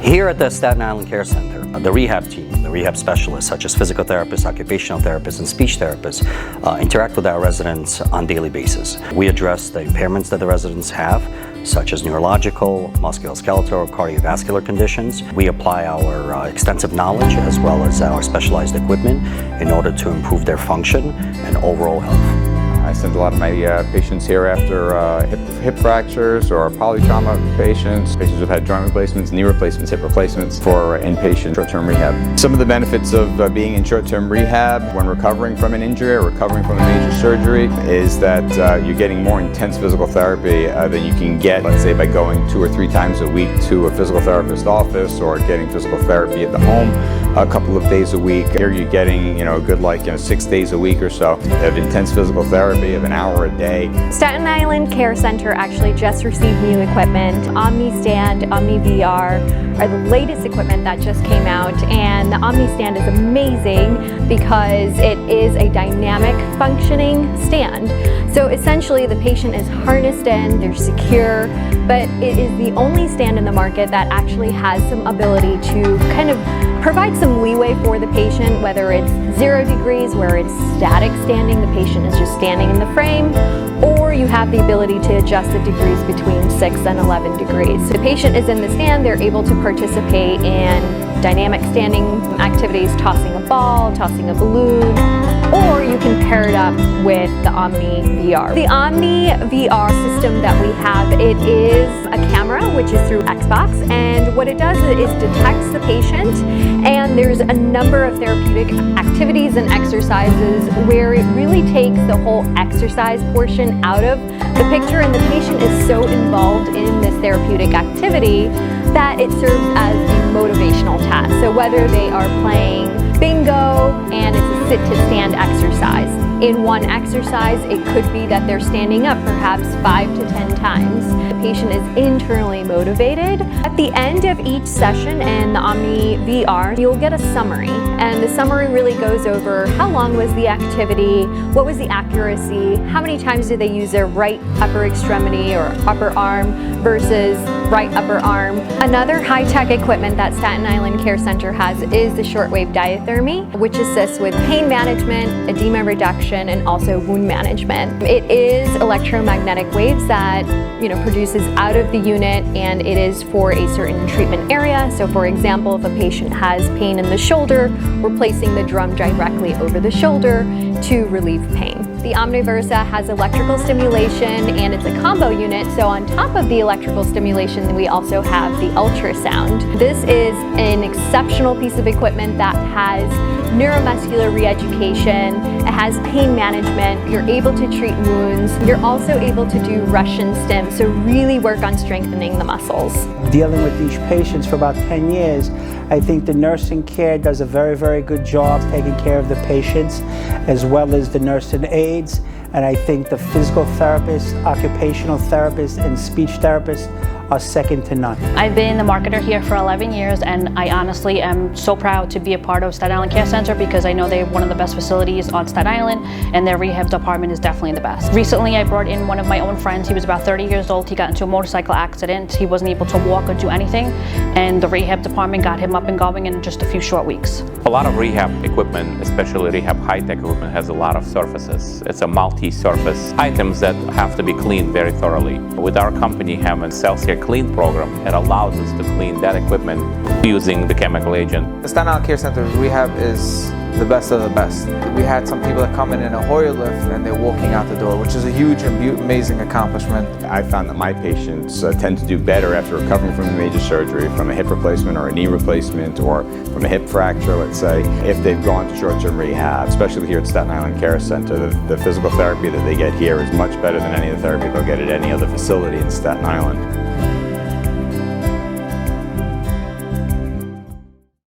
Here at the Staten Island Care Center, the rehab team, the rehab specialists such as physical therapists, occupational therapists, and speech therapists interact with our residents on a daily basis. We address the impairments that the residents have, such as neurological, musculoskeletal, or cardiovascular conditions. We apply our extensive knowledge as well as our specialized equipment in order to improve their function and overall health. I send a lot of my patients here after hip fractures or polytrauma patients who've had joint replacements, knee replacements, hip replacements for inpatient short-term rehab. Some of the benefits of being in short-term rehab when recovering from an injury or recovering from a major surgery is that you're getting more intense physical therapy than you can get, let's say, by going 2 or 3 times a week to a physical therapist office or getting physical therapy at the home a couple of days a week. Here you're getting, a good 6 days a week or so of intense physical therapy of an hour a day. Staten Island Care Center actually just received new equipment. Omni Stand, Omni VR are the latest equipment that just came out, and the Omni Stand is amazing because it is a dynamic functioning stand. So essentially the patient is harnessed in, they're secure, but it is the only stand in the market that actually has some ability to kind of provide some leeway for the patient, whether it's 0 degrees where it's static standing, the patient is just standing in the frame, or you have the ability to adjust the degrees between 6 and 11 degrees. So the patient is in the stand, they're able to participate in dynamic standing activities, tossing a ball, tossing a balloon, or you can pair it up with the Omni VR. The Omni VR system that we have, it is a camera which is through Xbox, and what it does is detects the patient, and there's a number of therapeutic activities and exercises where it really takes the whole exercise portion out of the picture, and the patient is so involved in this therapeutic activity that it serves as a motivational task. So whether they are playing bingo and it's a sit-to-stand exercise. In one exercise, it could be that they're standing up perhaps 5 to 10 times. The patient is internally motivated. At the end of each session in the Omni VR, you'll get a summary. And the summary really goes over how long was the activity, what was the accuracy, how many times did they use their right upper extremity or upper arm versus right upper arm. Another high-tech equipment that Staten Island Care Center has is the shortwave diathermy, which assists with pain management, edema reduction, and also wound management. It is electromagnetic waves that produces out of the unit, and it is for a certain treatment area. So for example, if a patient has pain in the shoulder, we're placing the drum directly over the shoulder to relieve pain. The Omniversa has electrical stimulation, and it's a combo unit, so on top of the electrical stimulation we also have the ultrasound. This is an exceptional piece of equipment that has neuromuscular re-education, it has pain management, you're able to treat wounds, you're also able to do Russian stim, so really work on strengthening the muscles. Dealing with these patients for about 10 years, I think the nursing care does a very, very good job taking care of the patients, as well as the nursing aides. And I think the physical therapists, occupational therapists, and speech therapists are second to none. I've been the marketer here for 11 years, and I honestly am so proud to be a part of Staten Island Care Center because I know they're one of the best facilities on Staten Island, and their rehab department is definitely the best. Recently, I brought in one of my own friends. He was about 30 years old. He got into a motorcycle accident. He wasn't able to walk or do anything, and the rehab department got him up and going in just a few short weeks. A lot of rehab equipment, especially rehab high-tech equipment, has a lot of surfaces. It's a multi-surface items that have to be cleaned very thoroughly. With our company having Excelsior Clean program, it allows us to clean that equipment using the chemical agent. The Staten Island Care Center rehab is the best of the best. We had some people that come in a Hoyer lift and they're walking out the door, which is a huge and amazing accomplishment. I found that my patients tend to do better after recovering from a major surgery, from a hip replacement or a knee replacement, or from a hip fracture, let's say, if they've gone to short-term rehab, especially here at Staten Island Care Center. The physical therapy that they get here is much better than any of the therapy they'll get at any other facility in Staten Island.